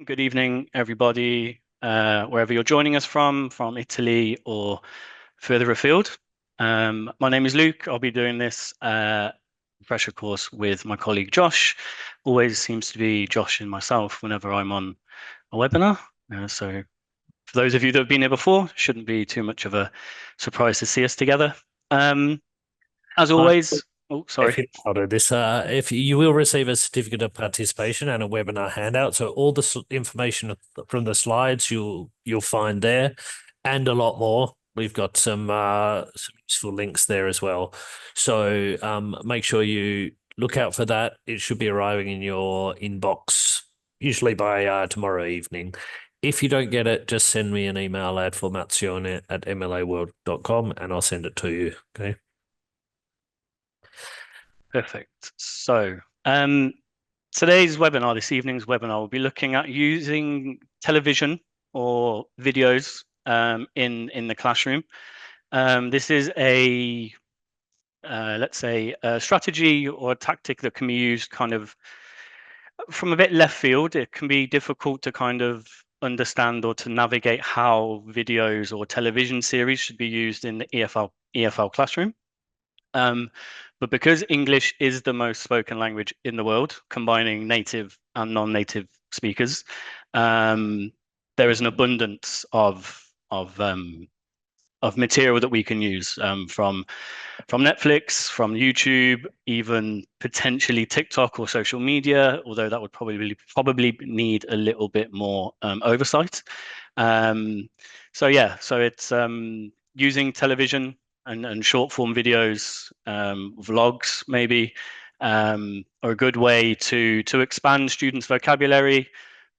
Good evening, everybody, wherever you're joining us from Italy or further afield. My name is Luke. I'll be doing this refresher course with my colleague Josh. Always seems to be Josh and myself whenever I'm on a webinar. So for those of you that have been here before, shouldn't be too much of a surprise to see us together. As Hi, always, oh, sorry. I'll do this. If you will receive a certificate of participation and a webinar handout, so all the information from the slides you'll find there, and a lot more. We've got some useful links there as well. So make sure you look out for that. It should be arriving in your inbox usually by tomorrow evening. If you don't get it, just send me an email at formazione@mlaworld.com and I'll send it to you. Okay. Perfect. So, this evening's webinar, will be looking at using television or videos in the classroom. This is a let's say a strategy or a tactic that can be used kind of from a bit left field. It can be difficult to kind of understand or to navigate how videos or television series should be used in the EFL classroom. But because English is the most spoken language in the world, combining native and non-native speakers, there is an abundance of material that we can use from Netflix, from YouTube, even potentially TikTok or social media. Although that would probably need a little bit more oversight. So yeah, so it's using television and short form videos, vlogs maybe, are a good way to expand students' vocabulary.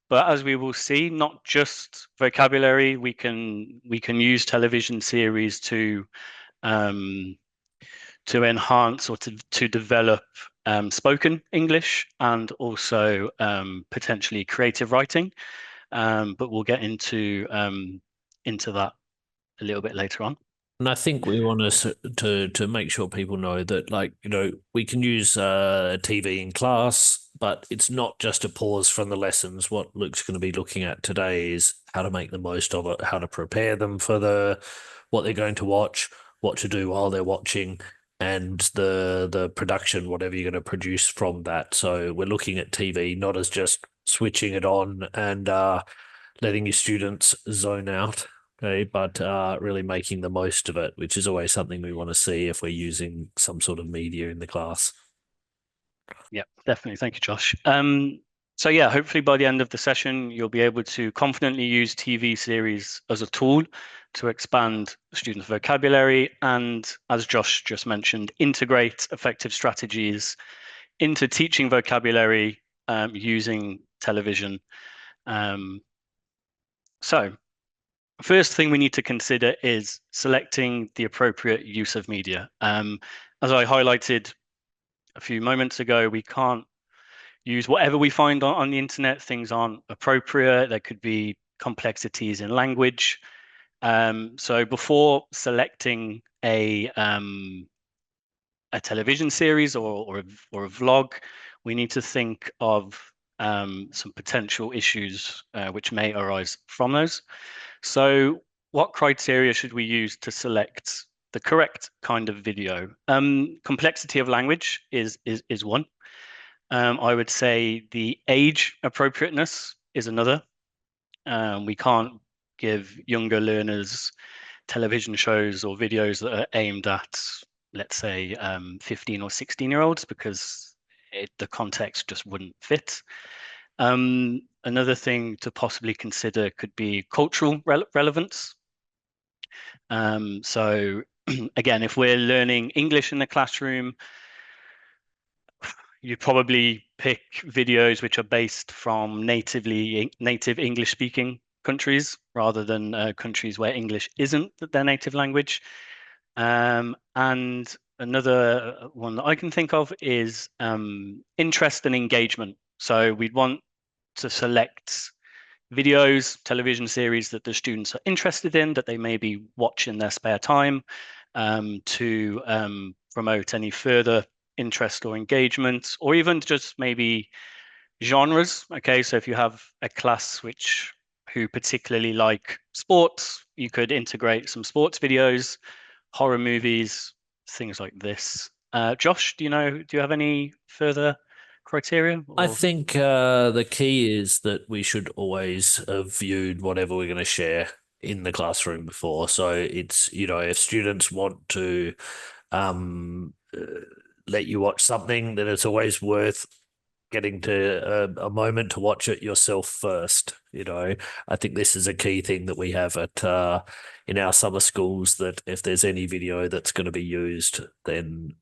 But as we will see, not just vocabulary, we can use television series um, to enhance or to develop spoken English and also potentially creative writing. But we'll get into that a little bit later on. And I think we want to make sure people know that, like, we can use TV in class, but it's not just a pause from the lessons. What Luke's going to be looking at today is how to make the most of it, how to prepare them for what they're going to watch, what to do while they're watching, and the production, whatever you're going to produce from that. So we're looking at TV not as just switching it on and letting your students zone out. Okay, but really making the most of it, which is always something we want to see if we're using some sort of media in the class. Yeah, definitely. Thank you, Josh. So yeah, hopefully by the end of the session, you'll be able to confidently use TV series as a tool to expand students' vocabulary and, as Josh just mentioned, integrate effective strategies into teaching vocabulary using television. So first thing we need to consider is selecting the appropriate use of media. As I highlighted a few moments ago, we can't use whatever we find on the internet. Things aren't appropriate. There could be complexities in language. So before selecting a television series or a vlog, we need to think of some potential issues which may arise from those. So what criteria should we use to select the correct kind of video? Complexity of language is one. I would say the age appropriateness is another. We can't give younger learners television shows or videos that are aimed at, let's say, 15 or 16-year-olds because the context just wouldn't fit. Another thing to possibly consider could be cultural relevance. So again, if we're learning English in the classroom, you probably pick videos which are based from native English speaking countries rather than countries where English isn't their native language. And another one that I can think of is interest and engagement. So we'd want to select videos, television series that the students are interested in, that they maybe watch in their spare time, to promote any further interest or engagement, or even just maybe genres. Okay, so if you have a class who particularly like sports, you could integrate some sports videos, horror movies, things like this. Josh, do you have any further criteria I or? think the key is that we should always have viewed whatever we're going to share in the classroom before. So it's, if students want to let you watch something, then it's always worth getting to a moment to watch it yourself first. I think this is a key thing that we have at in our summer schools, that if there's any video that's going to be used, then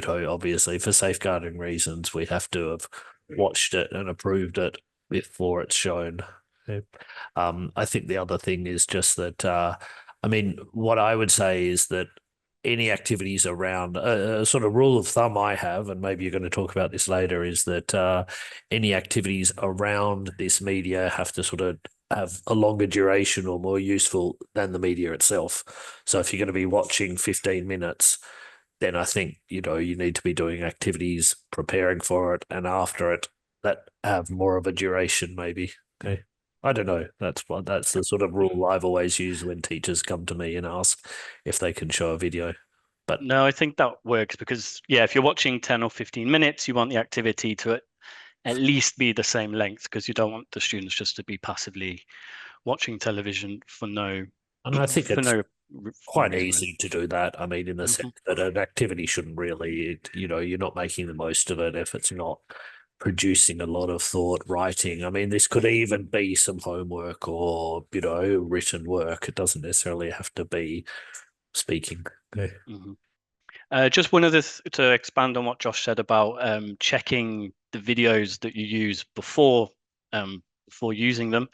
obviously for safeguarding reasons, we have to have watched it and approved it before it's shown. Yeah. I think the other thing is just that, I mean, what I would say is that any activities around a sort of rule of thumb I have, and maybe you're going to talk about this later, is that any activities around this media have to sort of have a longer duration or more useful than the media itself. So if you're going to be watching 15 minutes, then I think, you need to be doing activities preparing for it and after it that have more of a duration, maybe. Okay. I don't know. That's the sort of rule I've always used when teachers come to me and ask if they can show a video. But No, I think that works because, yeah, if you're watching 10 or 15 minutes, you want the activity to at least be the same length because you don't want the students just to be passively watching television for no and I think for it's no quite reason really. easy to do that. I mean, in the sense Hmm. that an activity shouldn't really, you're not making the most of it if it's not producing a lot of thought writing. I mean, this could even be some homework or, written work. It doesn't necessarily have to be speaking. Okay. Hmm. Just one other to expand on what Josh said about checking the videos that you use before using them,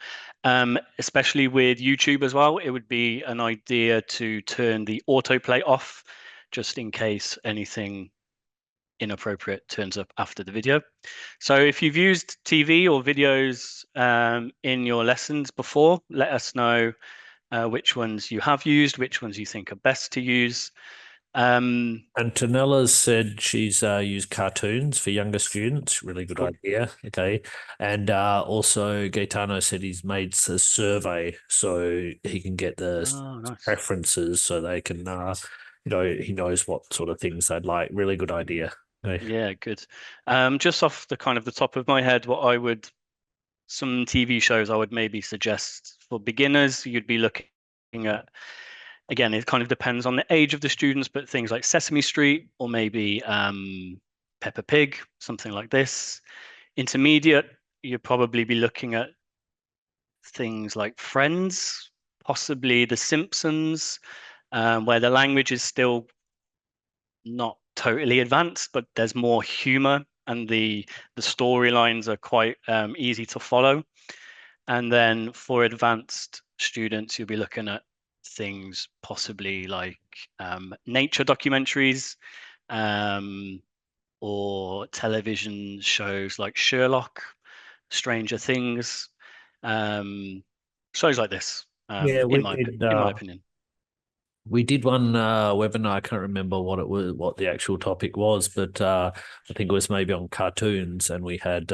especially with YouTube as well. It would be an idea to turn the autoplay off, just in case anything inappropriate turns up after the video. So if you've used TV or videos in your lessons before, let us know which ones you have used, which ones you think are best to use. Um, And Tanella's said she's used cartoons for younger students. Really good cool. idea. Okay. And also Gaetano said he's made a survey so he can get the Oh, nice. preferences so they can, he knows what sort of things they'd like. Really good idea. Okay. Yeah, good. Just off the kind of the top of my head, some TV shows I would maybe suggest for beginners, you'd be looking at, again, it kind of depends on the age of the students, but things like Sesame Street or maybe Peppa Pig, something like this. Intermediate, you'd probably be looking at things like Friends, possibly The Simpsons, where the language is still not totally advanced, but there's more humor and the storylines are quite easy to follow. And then for advanced students, you'll be looking at things possibly like nature documentaries um, or television shows like Sherlock, Stranger Things, um, shows like this. Yeah, In my opinion. we did one webinar. I can't remember what it was, what the actual topic was, but I think it was maybe on cartoons, and we had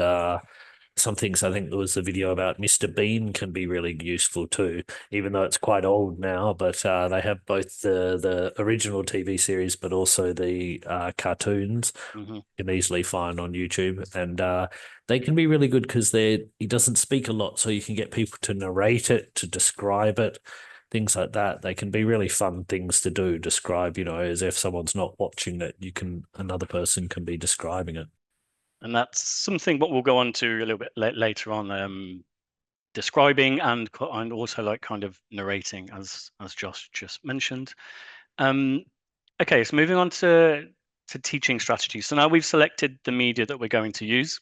some things. I think there was a video about Mr. Bean can be really useful too, even though it's quite old now. But they have both the original TV series, but also the cartoons. Hmm. You can easily find on YouTube, and they can be really good because he doesn't speak a lot, so you can get people to narrate it, to describe it, things like that. They can be really fun things to do. Describe, as if someone's not watching it, another person can be describing it. And that's something what we'll go on to a little bit later on, describing and also like kind of narrating, as Josh just mentioned. Um, okay, so moving on to teaching strategies. So now we've selected the media that we're going to use.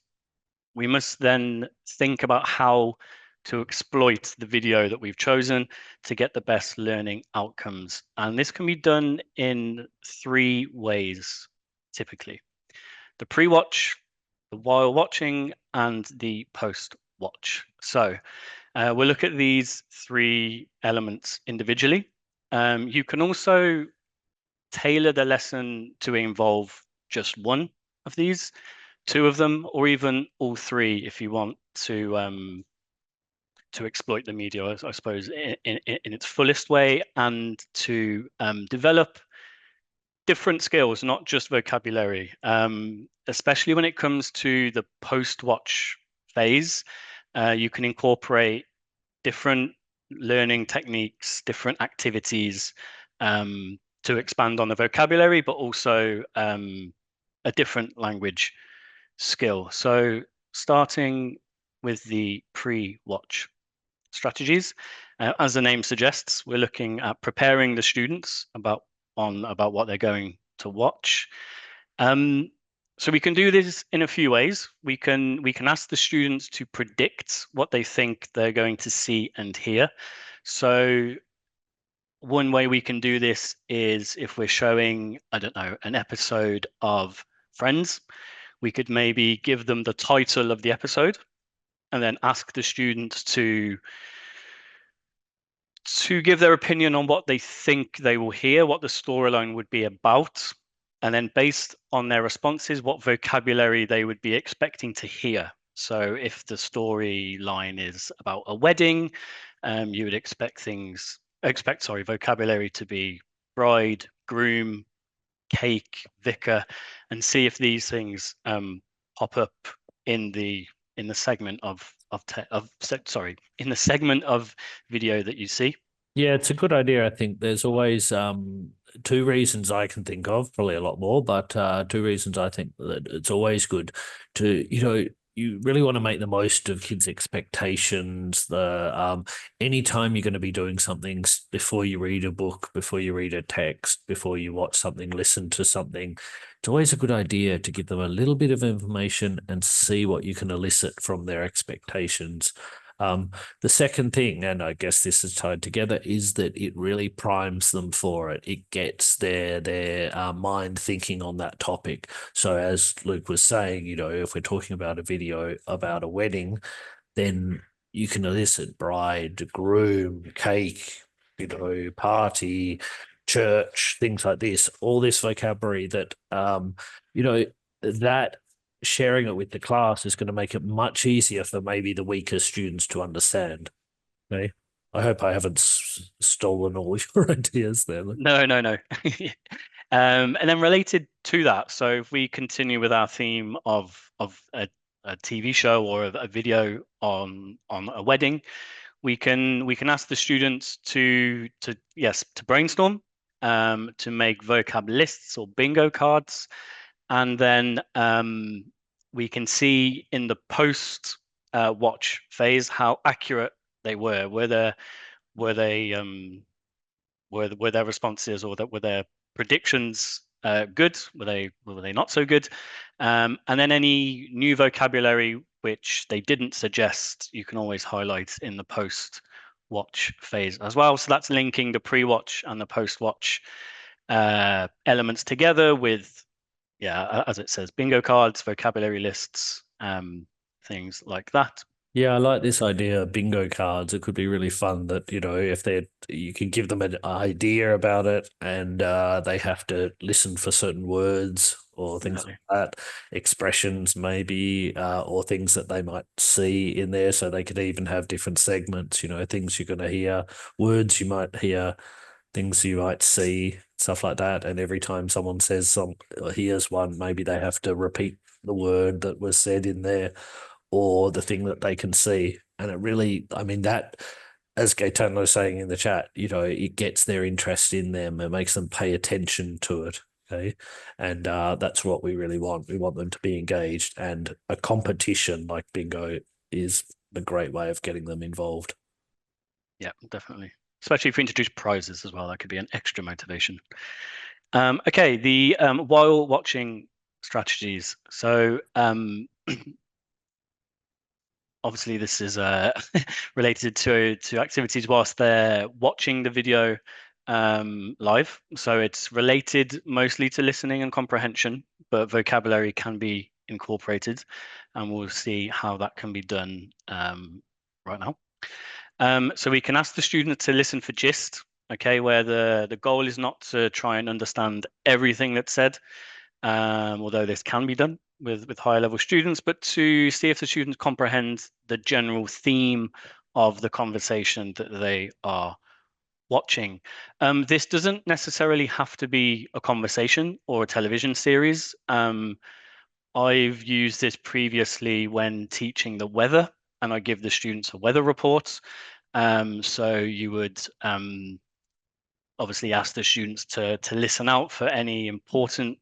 We must then think about how to exploit the video that we've chosen to get the best learning outcomes. And this can be done in three ways, typically: the pre-watch, the while watching, and the post-watch. So we'll look at these three elements individually. You can also tailor the lesson to involve just one of these. two of them, or even all three if you want to exploit the media, I suppose, in its fullest way, and to develop different skills, not just vocabulary, especially when it comes to the post-watch phase. You can incorporate different learning techniques, different activities to expand on the vocabulary, but also a different language skill. So starting with the pre-watch strategies, as the name suggests, we're looking at preparing the students about what they're going to watch. So we can do this in a few ways. We can ask the students to predict what they think they're going to see and hear. So one way we can do this is if we're showing, I don't know, an episode of Friends, we could maybe give them the title of the episode and then ask the students to give their opinion on what they think they will hear, what the storyline would be about, and then based on their responses, what vocabulary they would be expecting to hear. So if the storyline is about a wedding, you would expect vocabulary to be bride, groom, cake, vicar, and see if these things pop up in the segment in the segment of video that you see. Yeah, it's a good idea. I think there's always two reasons I can think of, probably a lot more, but two reasons I think that it's always good to, you really want to make the most of kids' expectations. The anytime you're going to be doing something before you read a book, before you read a text, before you watch something, listen to something, it's always a good idea to give them a little bit of information and see what you can elicit from their expectations. The second thing, and I guess this is tied together, is that it really primes them for it. It gets their mind thinking on that topic. So as Luke was saying, if we're talking about a video about a wedding, then you can elicit bride, groom, cake, party, church, things like this. All this vocabulary that that sharing it with the class is going to make it much easier for maybe the weaker students to understand. Okay. I hope I haven't stolen all your ideas there. No, no, no. And then related to that, so if we continue with our theme of a TV show or a video on a wedding, we can ask the students to brainstorm, to make vocab lists or bingo cards, and then we can see in the post watch phase how accurate they were. Were they were their responses or were their predictions good? Were they not so good? And then any new vocabulary which they didn't suggest, you can always highlight in the post watch phase as well. So that's linking the pre-watch and the post-watch elements together with, as it says, bingo cards, vocabulary lists, things like that. Yeah, I like this idea of bingo cards. It could be really fun that, if you can give them an idea about it and they have to listen for certain words or things Definitely. like that, expressions maybe, or things that they might see in there. So they could even have different segments, things you're going to hear, words you might hear, things you might see, stuff like that. And every time someone says or hears one, maybe they have to repeat the word that was said in there or the thing that they can see. And it really, I mean, that, as Gaetano was saying in the chat, it gets their interest in them and makes them pay attention to it. Okay. And that's what we really want. We want them to be engaged, and a competition like bingo is a great way of getting them involved. Yeah, definitely. Especially if we introduce prizes as well, that could be an extra motivation. Okay, the while watching strategies. So obviously this is related to activities whilst they're watching the video live. So it's related mostly to listening and comprehension, but vocabulary can be incorporated, and we'll see how that can be done right now. So we can ask the student to listen for gist, okay, where the goal is not to try and understand everything that's said, although this can be done, with higher level students, but to see if the students comprehend the general theme of the conversation that they are watching. This doesn't necessarily have to be a conversation or a television series. I've used this previously when teaching the weather, and I give the students a weather report. So you would obviously ask the students to listen out for any important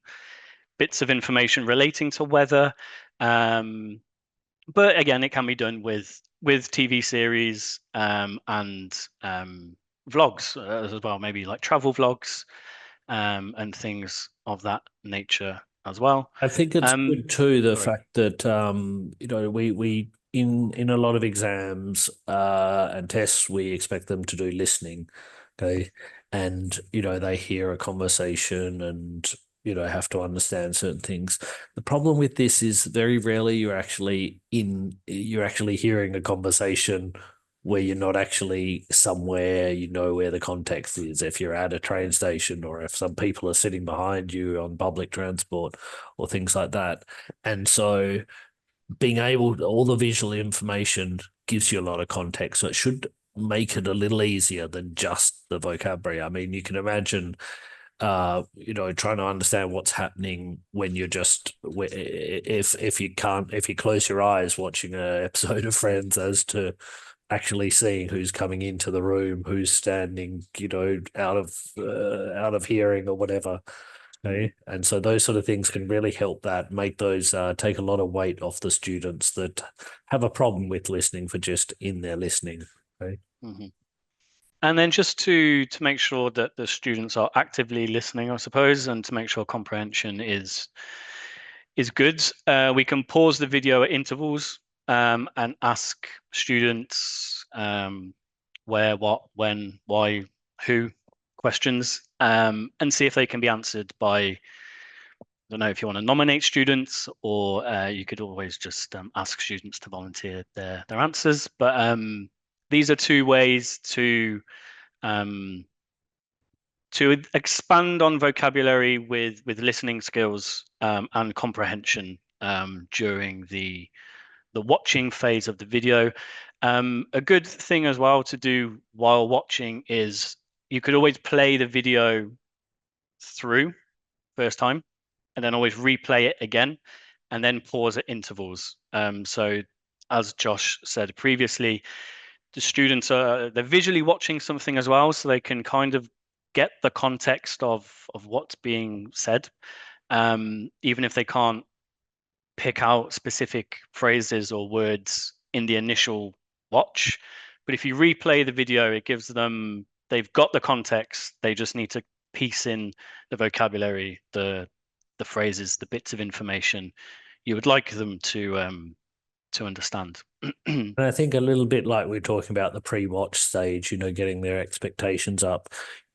bits of information relating to weather. But again, it can be done with TV series and vlogs as well, maybe like travel vlogs and things of that nature as well. I think it's Um, good too, the Sorry. fact that we in a lot of exams and tests we expect them to do listening, okay, and they hear a conversation and have to understand certain things. The problem with this is very rarely you're actually hearing a conversation where you're not actually somewhere where the context is. If you're at a train station or if some people are sitting behind you on public transport or things like that. And so being able to, all the visual information gives you a lot of context. So it should make it a little easier than just the vocabulary. I mean, you can imagine trying to understand what's happening when you're just if you close your eyes watching an episode of Friends as to actually seeing who's coming into the room, who's standing, out of hearing or whatever. Okay. And so those sort of things can really help that make those take a lot of weight off the students that have a problem with listening for just in their listening. Okay. Mhm. And then just to make sure that the students are actively listening, I suppose, and to make sure comprehension is good, we can pause the video at intervals and ask students where, what, when, why, who questions, and see if they can be answered by, I don't know if you want to nominate students, or you could always just ask students to volunteer their answers. But these are two ways um, to expand on vocabulary with listening skills and comprehension during the watching phase of the video. A good thing as well to do while watching is you could always play the video through first time and then always replay it again and then pause at intervals. So as Josh said previously, the students are they're visually watching something as well, so they can kind of get the context of what's being said, even if they can't pick out specific phrases or words in the initial watch. But if you replay the video, it gives them they've got the context. They just need to piece in the vocabulary, the phrases, the bits of information you would like them to understand. And I think a little bit like we are talking about the pre-watch stage, getting their expectations up.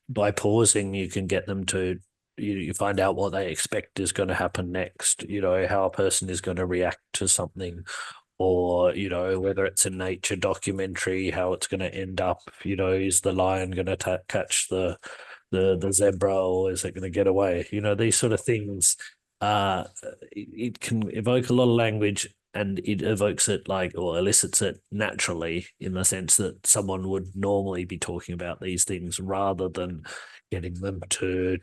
By pausing, you can get them to you find out what they expect is going to happen next, how a person is going to react to something, or whether it's a nature documentary, how it's going to end up. Is the lion going to catch the zebra, or is it going to get away? These sort of things. It can evoke a lot of language, and it evokes it or elicits it naturally in the sense that someone would normally be talking about these things rather than getting them to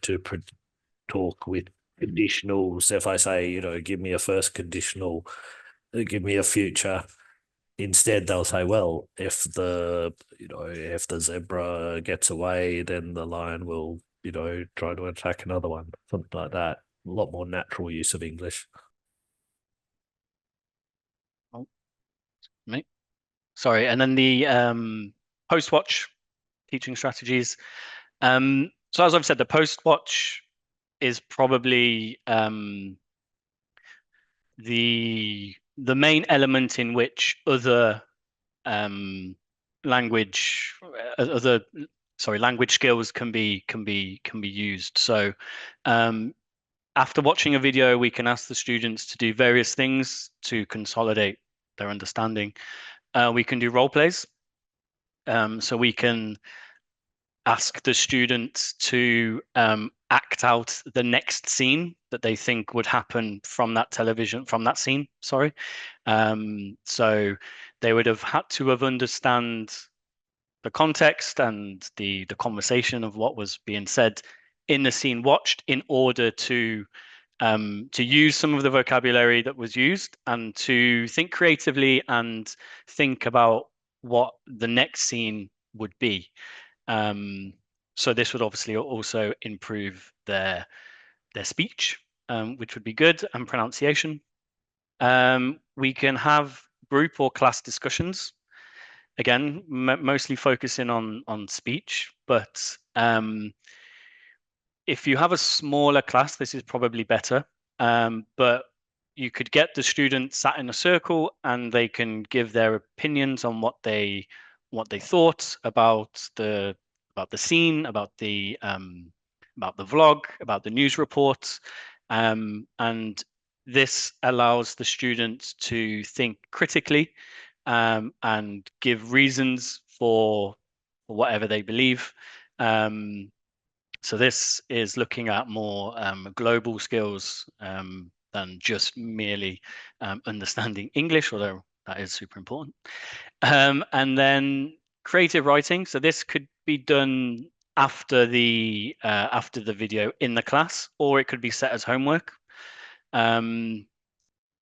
talk with conditionals. If I say, give me a first conditional, give me a future. Instead, they'll say, well, if the zebra gets away, then the lion will, try to attack another one, something like that. A lot more natural use of English. Oh, me. Sorry. And then the post-watch teaching strategies. So as I've said, the post-watch is probably the main element in which other um, language other language skills can be used. So after watching a video, we can ask the students to do various things to consolidate their understanding. We can do role plays. So we can ask the students to act out the next scene that they think would happen from that scene, sorry. So they would have had to have understand the context and the conversation of what was being said in the scene watched in order to use some of the vocabulary that was used and to think creatively and think about what the next scene would be. So this would obviously also improve their speech, which would be good, and pronunciation. We can have group or class discussions. Again, mostly focusing on speech, but if you have a smaller class, this is probably better. But you could get the students sat in a circle and they can give their opinions on what they thought about the scene, about the vlog, about the news reports. And this allows the students to think critically and give reasons for whatever they believe. So this is looking at more global skills than just merely understanding English, although that is super important. And then creative writing. So this could be done after the video in the class, or it could be set as homework.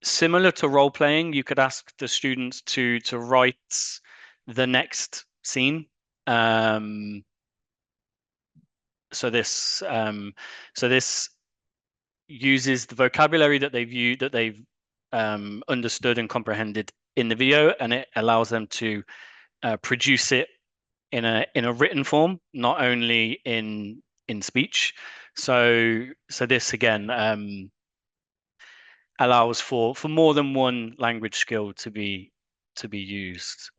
Similar to role playing, you could ask the students to write the next scene. So this uses the vocabulary that they've understood and comprehended in the video, and it allows them to produce it in a written form, not only in speech. So this again allows for more than one language skill to be used.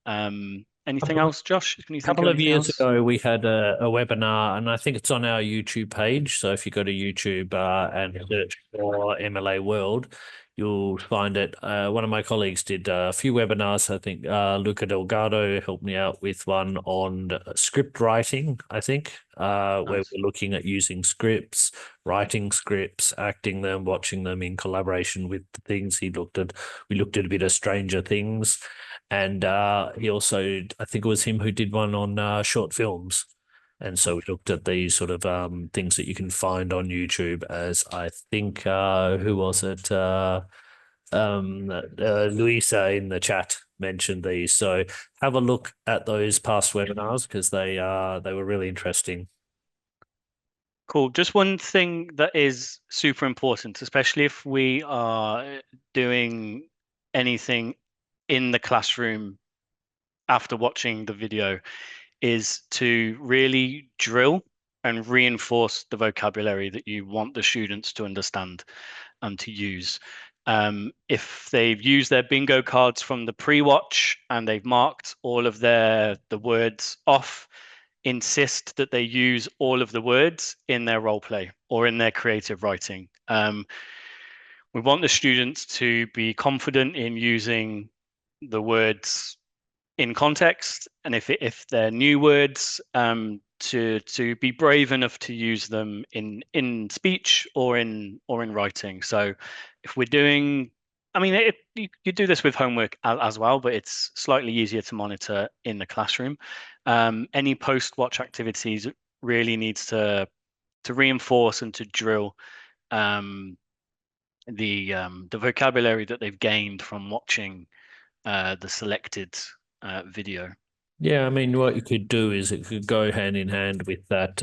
Anything else, Josh? Can you think of Couple of anything years else? ago, we had a webinar, and I think it's on our YouTube page. So if you go to YouTube and search for MLA World, you'll find it. One of my colleagues did a few webinars. I think Luca Delgado helped me out with one on script writing, I think, where Nice. we're looking at using scripts, writing scripts, acting them, watching them in collaboration with the things. We looked at a bit of Stranger Things. And he also, I think it was him who did one on short films. And so we looked at these sort of things that you can find on YouTube, as I think, who was it? Luisa in the chat mentioned these. So have a look at those past webinars because they were really interesting. Cool. Just one thing that is super important, especially if we are doing anything in the classroom after watching the video, is to really drill and reinforce the vocabulary that you want the students to understand and to use. If they've used their bingo cards from the pre-watch and they've marked all of the words off, insist that they use all of the words in their role play or in their creative writing. We want the students to be confident in using the words in context, and if they're new words, to be brave enough to use them in speech or in writing. So if we're doing, I mean, you do this with homework as well, but it's slightly easier to monitor in the classroom. Any post-watch activities really needs to reinforce and to drill the vocabulary that they've gained from watching the selected video. Yeah, I mean, what you could do is it could go hand in hand with that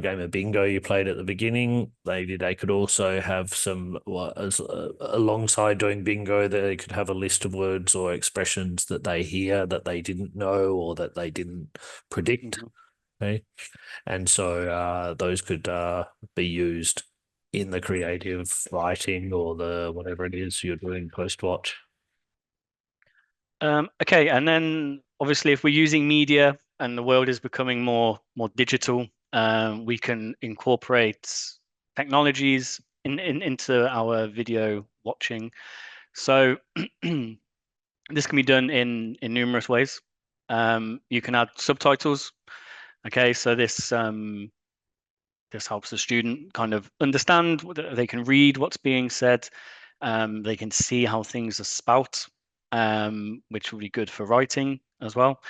game of bingo you played at the beginning. They could also have some alongside doing bingo, they could have a list of words or expressions that they hear that they didn't know or that they didn't predict. Mhm. Okay, and so those could be used in the creative writing or the whatever it is you're doing post watch. Okay, and then obviously, if we're using media and the world is becoming more digital, we can incorporate technologies into our video watching. So this can be done in numerous ways. You can add subtitles. Okay, so this helps the student kind of understand, they can read what's being said, they can see how things are spelt, which will be good for writing as well.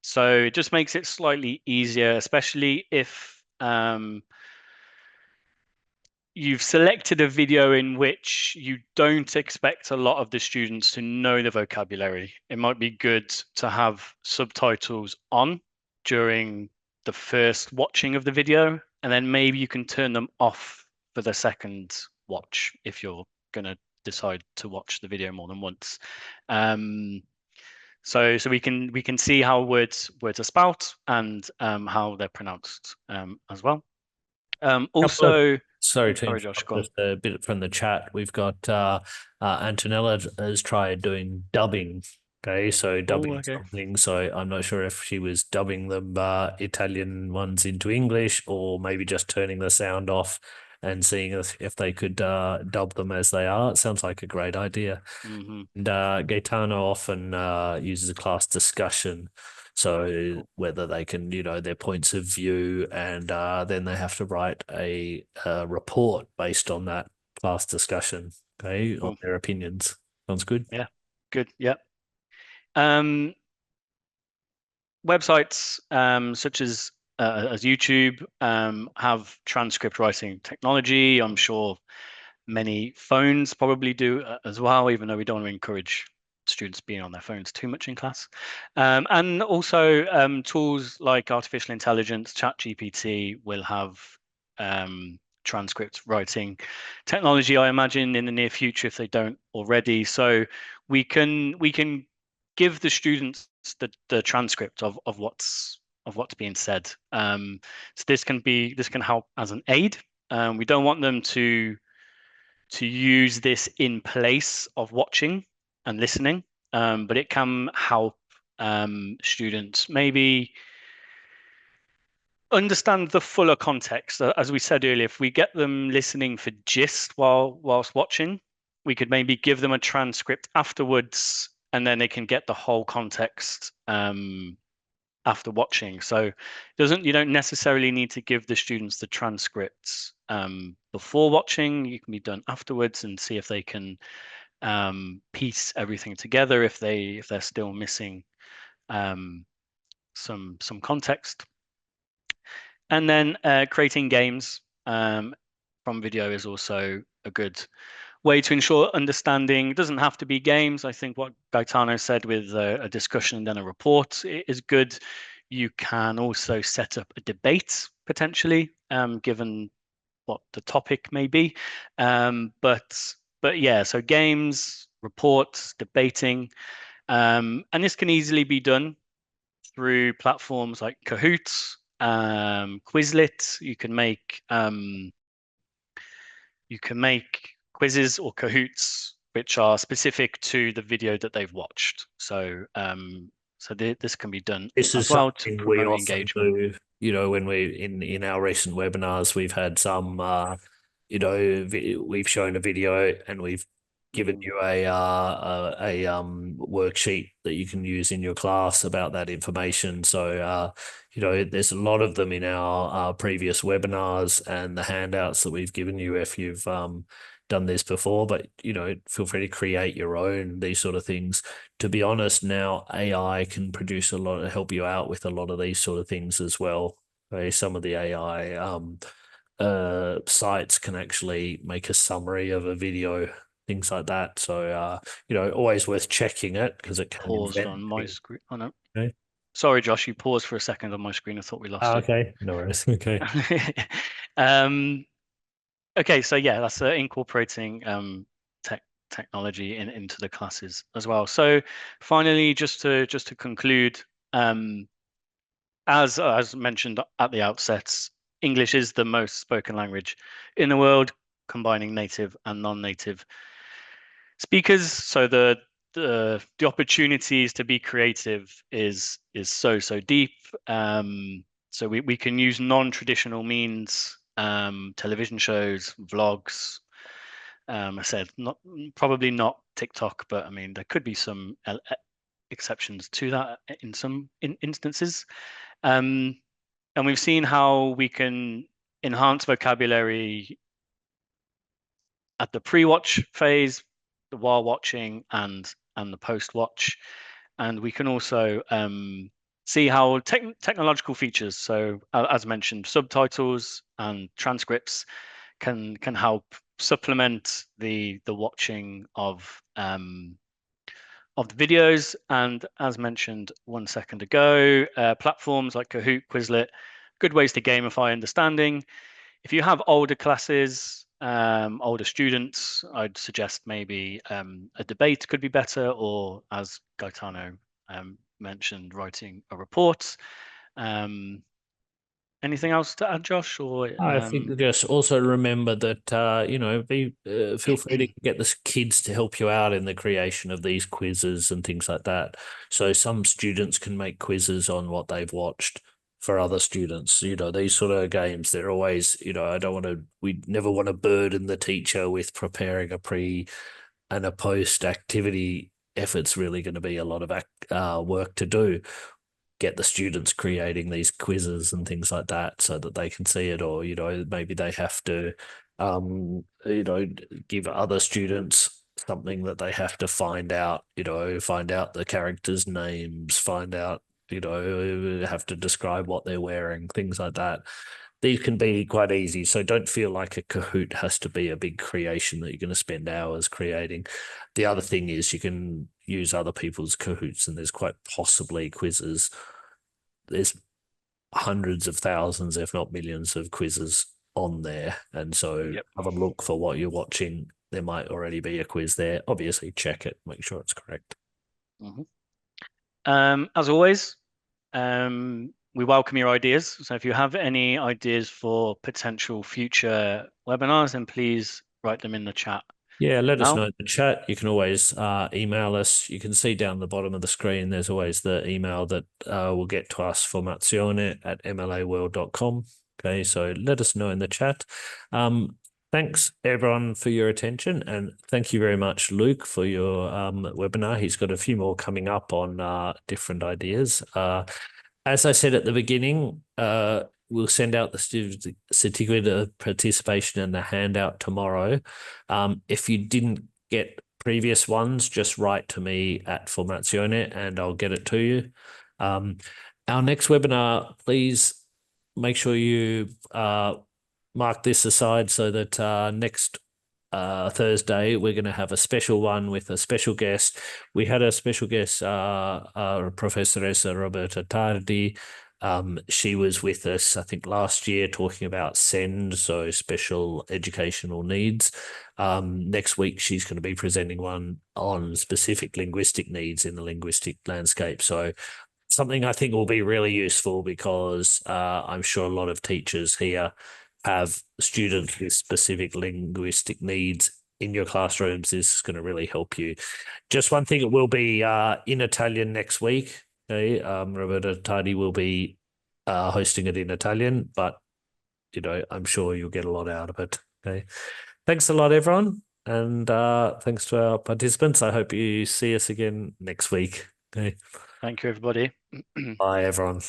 So it just makes it slightly easier, especially if you've selected a video in which you don't expect a lot of the students to know the vocabulary. It might be good to have subtitles on during the first watching of the video, and then maybe you can turn them off for the second watch if you're going to decide to watch the video more than once. So we can see how words are spelt and how they're pronounced as well. Couple of Also, sorry oh, to sorry, Josh, interrupt, go on. just a bit from the chat. We've got Antonella has tried doing dubbing. Okay, so Oh, dubbing okay. something. So I'm not sure if she was dubbing them Italian ones into English, or maybe just turning the sound off and seeing if they could dub them as they are. It sounds like a great idea. Hmm. And Gaetano often uses a class discussion. So Cool. whether they can, their points of view, and then they have to write a report based on that class discussion, okay, on Cool. their opinions. Sounds good. Yeah. Good. Yeah. Um, Websites such as YouTube have transcript writing technology. I'm sure many phones probably do as well, even though we don't want to encourage students being on their phones too much in class. And also tools like artificial intelligence, ChatGPT will have transcript writing technology, I imagine, in the near future if they don't already. So we can give the students the transcript of what's being said. So this can help as an aid. We don't want them to use this in place of watching and listening, but it can help students maybe understand the fuller context. As we said earlier, if we get them listening for gist whilst watching, we could maybe give them a transcript afterwards, and then they can get the whole context after watching. So you don't necessarily need to give the students the transcripts before watching. You can be done afterwards and see if they can piece everything together if they're still missing um, some context. And then creating games from video is also a good way to ensure understanding. It doesn't have to be games. I think what Gaetano said with a discussion and then a report is good. You can also set up a debate potentially, given what the topic may be. But yeah, so games, reports, debating, and this can easily be done through platforms like Kahoot, Quizlet. You can make quizzes or Kahoots which are specific to the video that they've watched. So this can be done This as is well to something we promote often engagement. do. When we in our recent webinars, we've had some. We've shown a video and we've given Mhm. you a worksheet that you can use in your class about that information. So there's a lot of them in our previous webinars and the handouts that we've given you if you've done this before. But feel free to create your own these sort of things. To be honest, now AI can produce a lot, help you out with a lot of these sort of things as well. Okay? Some of the AI sites can actually make a summary of a video, things like that. So, always worth checking it because it can Paused invent on my things. screen. Oh no, Okay. sorry, Josh. You paused for a second on my screen. I thought we lost you. Okay. No worries. Okay. um, okay, so yeah, that's incorporating technology into the classes as well. So finally, just to conclude, um, as mentioned at the outset, English is the most spoken language in the world, combining native and non-native speakers. So the opportunities to be creative is so deep. So we can use non-traditional means, television shows, vlogs. I said not probably not TikTok, but I mean there could be some exceptions to that in some instances. Um, and we've seen how we can enhance vocabulary at the pre-watch phase, the while watching, and the post-watch. And we can also see how technological features, so as mentioned, subtitles and transcripts can help supplement the watching of the videos. And as mentioned 1 second ago, platforms like Kahoot, Quizlet, good ways to gamify understanding. If you have older classes, older students, I'd suggest maybe a debate could be better, or as Gaetano mentioned, writing a report. Um, Anything else to add, Josh? Or I think just also remember that be feel free to get the kids to help you out in the creation of these quizzes and things like that. So some students can make quizzes on what they've watched for other students. These sort of games, they're always, we never want to burden the teacher with preparing a pre and a post activity. Effort's really going to be a lot of work to do. Get the students creating these quizzes and things like that so that they can see it, or maybe they have to give other students something that they have to find out, find out the characters' names, find out, have to describe what they're wearing, things like that. These can be quite easy, so don't feel like a Kahoot has to be a big creation that you're going to spend hours creating. The other thing is you can use other people's Kahoots, and there's quite possibly quizzes. There's hundreds of thousands, if not millions, of quizzes on there, and so yep. have a look for what you're watching. There might already be a quiz there. Obviously, check it, make sure it's correct. Mhm. As always, we welcome your ideas. So if you have any ideas for potential future webinars, then please write them in the chat Yeah, let us now. know in the chat. You can always email us. You can see down the bottom of the screen, there's always the email that will get to us, formazione@mlaworld.com. Okay, so let us know in the chat. Thanks, everyone, for your attention. And thank you very much, Luke, for your webinar. He's got a few more coming up on different ideas. As I said at the beginning, we'll send out the certificate of participation and the handout tomorrow. If you didn't get previous ones, just write to me at Formazione and I'll get it to you. Our next webinar, please make sure you mark this aside so that next Thursday, we're going to have a special one with a special guest. We had a special guest, Professoressa Roberta Tardi. She was with us, I think, last year talking about SEND, so special educational needs. Next week, she's going to be presenting one on specific linguistic needs in the linguistic landscape. So something I think will be really useful because I'm sure a lot of teachers here have students with specific linguistic needs in your classrooms. This is going to really help you. Just one thing, it will be in Italian next week. Okay, Roberta Tardi will be hosting it in Italian, but I'm sure you'll get a lot out of it. Okay, thanks a lot, everyone, and thanks to our participants. I hope you see us again next week. Okay, Thank you, everybody. bye, everyone.